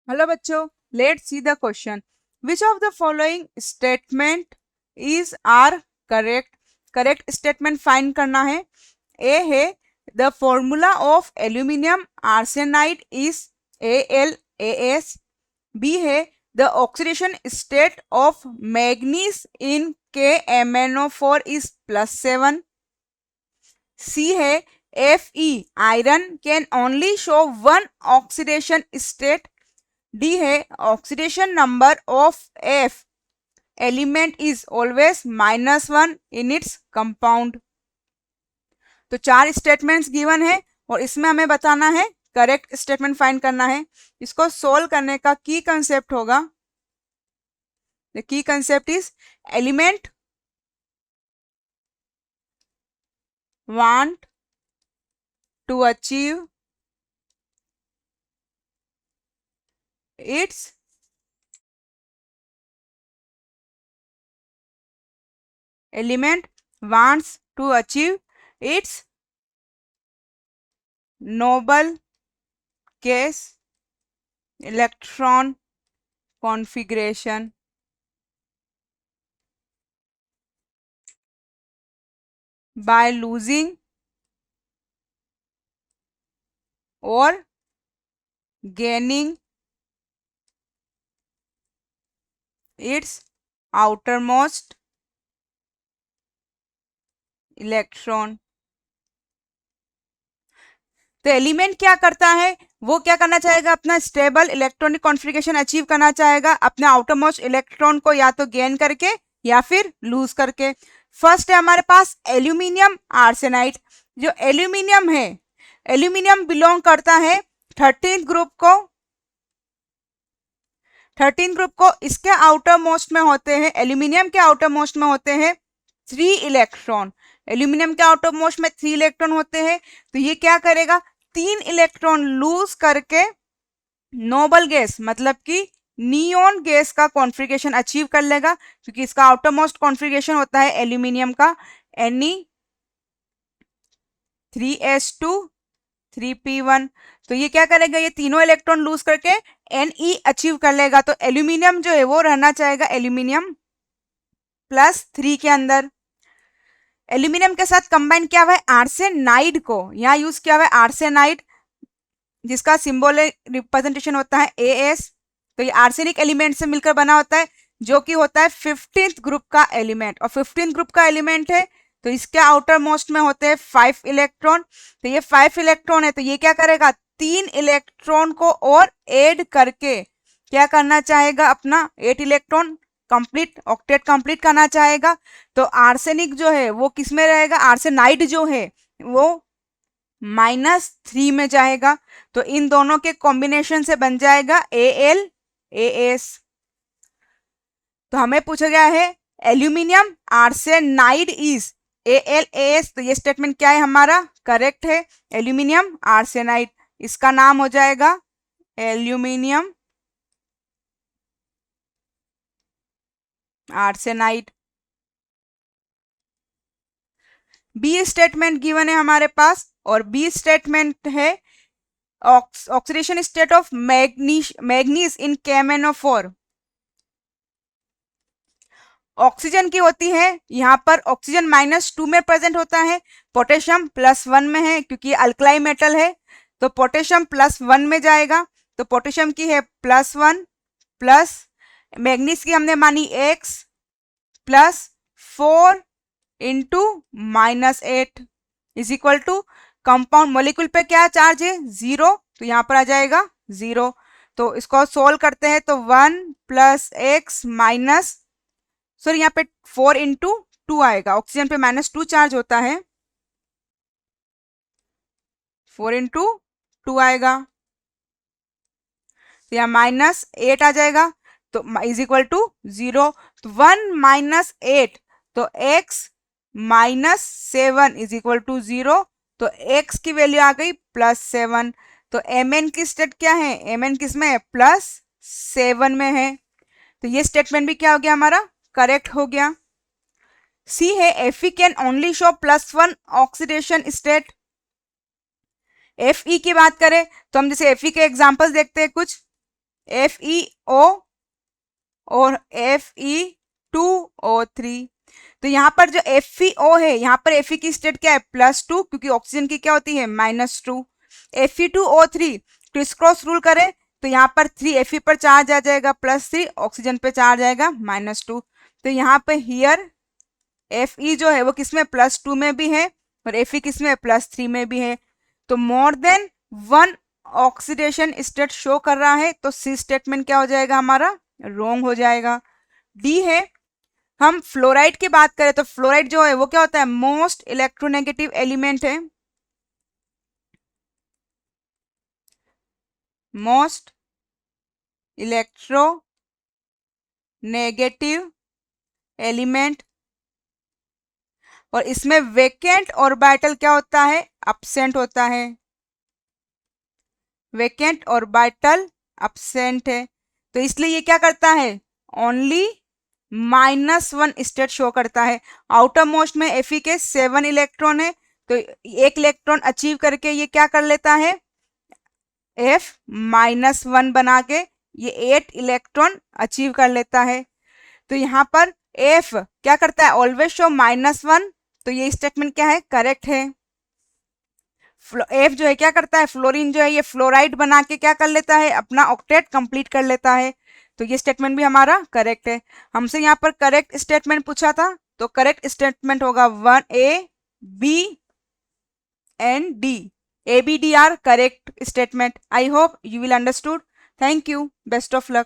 Hello बच्चों, let's see the question. Which of the following statement is are correct. Correct statement find करना है. A है the formula of aluminium arsenide is AlAs. B है the oxidation state of manganese in KMnO4 is +7. C है Fe iron can only show one oxidation state. D है oxidation number of F element is always -1 in its compound. तो 4 statements given है और इसमें हमें बताना है, करेक्ट स्टेटमेंट फाइंड करना है. इसको सोल्व करने का की कंसेप्ट होगा, the key concept is element want to achieve its element wants to achieve its noble case electron configuration by losing or gaining its outermost electron. तो एलिमेंट क्या करता है, वो क्या करना चाहेगा, अपना स्टेबल इलेक्ट्रॉनिक कॉन्फ़िगरेशन अचीव करना चाहेगा अपने आउटर मोस्ट इलेक्ट्रॉन को या तो गेन करके या फिर लूज करके. फर्स्ट है हमारे पास एल्यूमिनियम आर्सेनाइड. जो एल्यूमिनियम है, एल्यूमिनियम बिलोंग करता है 13th ग्रुप को. 13th ग्रुप को इसके आउटर मोस्ट में होते हैं, एल्यूमिनियम के आउटर मोस्ट में होते हैं 3 इलेक्ट्रॉन. एल्यूमिनियम के आउटर मोस्ट में 3 इलेक्ट्रॉन होते हैं. तो ये क्या करेगा, 3 इलेक्ट्रॉन लूज करके नोबल गैस मतलब कि नियोन गैस का कॉन्फ़िगरेशन अचीव कर लेगा, क्योंकि इसका आउटर मोस्ट कॉन्फ़िगरेशन होता है एल्यूमिनियम का Ne3s2 3p1. तो ये क्या करेगा, ये तीनों इलेक्ट्रॉन लूज करके Ne अचीव कर लेगा. तो एल्यूमिनियम जो है वो रहना चाहेगा एल्यूमिनियम +3 के अंदर. एल्यूमिनियम के साथ कंबाइन किया हुआ है आर्सेनाइड को, यहाँ यूज किया हुआ है आर्सेनाइड जिसका सिंबॉलिक रिप्रेजेंटेशन होता है As. तो ये आर्सेनिक एलिमेंट से मिलकर बना होता है जो कि होता है 15th ग्रुप का एलिमेंट. और 15th ग्रुप का एलिमेंट है तो इसके आउटर मोस्ट में होते हैं 5 इलेक्ट्रॉन. तो ये 5 इलेक्ट्रॉन है, तो ये क्या करेगा, 3 इलेक्ट्रॉन को और ऐड करके क्या करना चाहेगा, अपना 8 इलेक्ट्रॉन कंप्लीट ऑक्टेट कंप्लीट करना चाहेगा. तो आर्सेनिक जो है वो किस में रहेगा, आर्सेनाइड जो है वो -3 में जाएगा. तो इन दोनों के कॉम्बिनेशन से बन जाएगा AlAs. तो हमें पूछा गया है एल्यूमिनियम आर्सेनाइड इज AlAs. तो ये स्टेटमेंट क्या है, हमारा करेक्ट है. एल्यूमिनियम आर्सेनाइड, इसका नाम हो जाएगा aluminium arsenide. B statement given है हमारे पास और बी स्टेटमेंट है oxidation state of manganese in KMnO4. Oxygen की होती है, यहाँ पर ऑक्सीजन -2 में प्रेजेंट होता है, पोटेशियम +1 में है क्योंकि अल्कलाई मेटल है. तो पोटेशियम +1 में जाएगा. तो पोटेशियम की है +1 प्लस मैग्नीज की हमने मानी X +4 into -8 is equal to compound molecule पे क्या चार्ज है, 0. तो यहाँ पर आ जाएगा 0. तो इसको सोल्व करते हैं तो 1 + x माइनस, सॉरी यहाँ पे 4 इंटू 2 आएगा, ऑक्सीजन पे -2 चार्ज होता है, 4 इंटू 2 आएगा. तो यहाँ -8 आ जाएगा तो इज इक्वल टू 0. तो 1 - 8 तो x -7 इज इक्वल टू 0. तो x की वैल्यू आ गई +7. तो Mn की स्टेट क्या है, Mn किस में है, +7 में है. तो ये स्टेटमेंट भी क्या हो गया, हमारा करेक्ट हो गया. सी है Fe can only show +1 oxidation state. Fe की बात करें तो हम जैसे Fe के एग्जांपल्स देखते हैं कुछ. FeO और Fe2O3। तो यहाँ पर जो FeO है, यहाँ पर Fe की स्टेट क्या है, +2, क्योंकि ऑक्सीजन की क्या होती है, -2। Fe2O3 क्रिस क्रॉस रूल करें तो यहाँ पर 3 Fe पर चार्ज आ जाएगा +3, ऑक्सीजन पे चार्ज आएगा -2। तो यहाँ पे हियर Fe जो है वो किसमें, +2 में भी है और Fe किसमें, +3 में भी है। तो more than 1 oxidation state show कर रहा है, तो सी स्टेटमेंट क्या हो जाएगा हमारा, रॉन्ग हो जाएगा। डी है, हम फ्लोराइड की बात करें तो फ्लोराइड जो है वो क्या होता है, मोस्ट इलेक्ट्रोनेगेटिव एलिमेंट है, मोस्ट इलेक्ट्रोनेगेटिव एलिमेंट। और इसमें वेकेंट ऑर्बिटल क्या होता है, अब्सेंट होता है, वेकेंट ऑर्बिटल अब्सेंट है। तो इसलिए ये क्या करता है, ओनली -1 स्टेट शो करता है। आउटर मोस्ट में Fe के 7 इलेक्ट्रॉन है, तो एक इलेक्ट्रॉन अचीव करके ये क्या कर लेता है, F-1 बना के ये 8 इलेक्ट्रॉन अचीव कर लेता है। तो यहाँ पर F क्या करता है, ऑलवेज शो -1, तो ये स्टेटमेंट क्या है, करेक्ट है। F जो है क्या करता है, फ्लोरीन जो है ये फ्लोराइड बना के क्या कर लेता है, अपना ऑक्टेट कंप्लीट कर लेता है। तो ये स्टेटमेंट भी हमारा करेक्ट है। हमसे यहाँ पर करेक्ट स्टेटमेंट पूछा था, तो करेक्ट स्टेटमेंट होगा 1A, B and D। A, B, D are correct statement. I hope you will understood. Thank you, best of luck.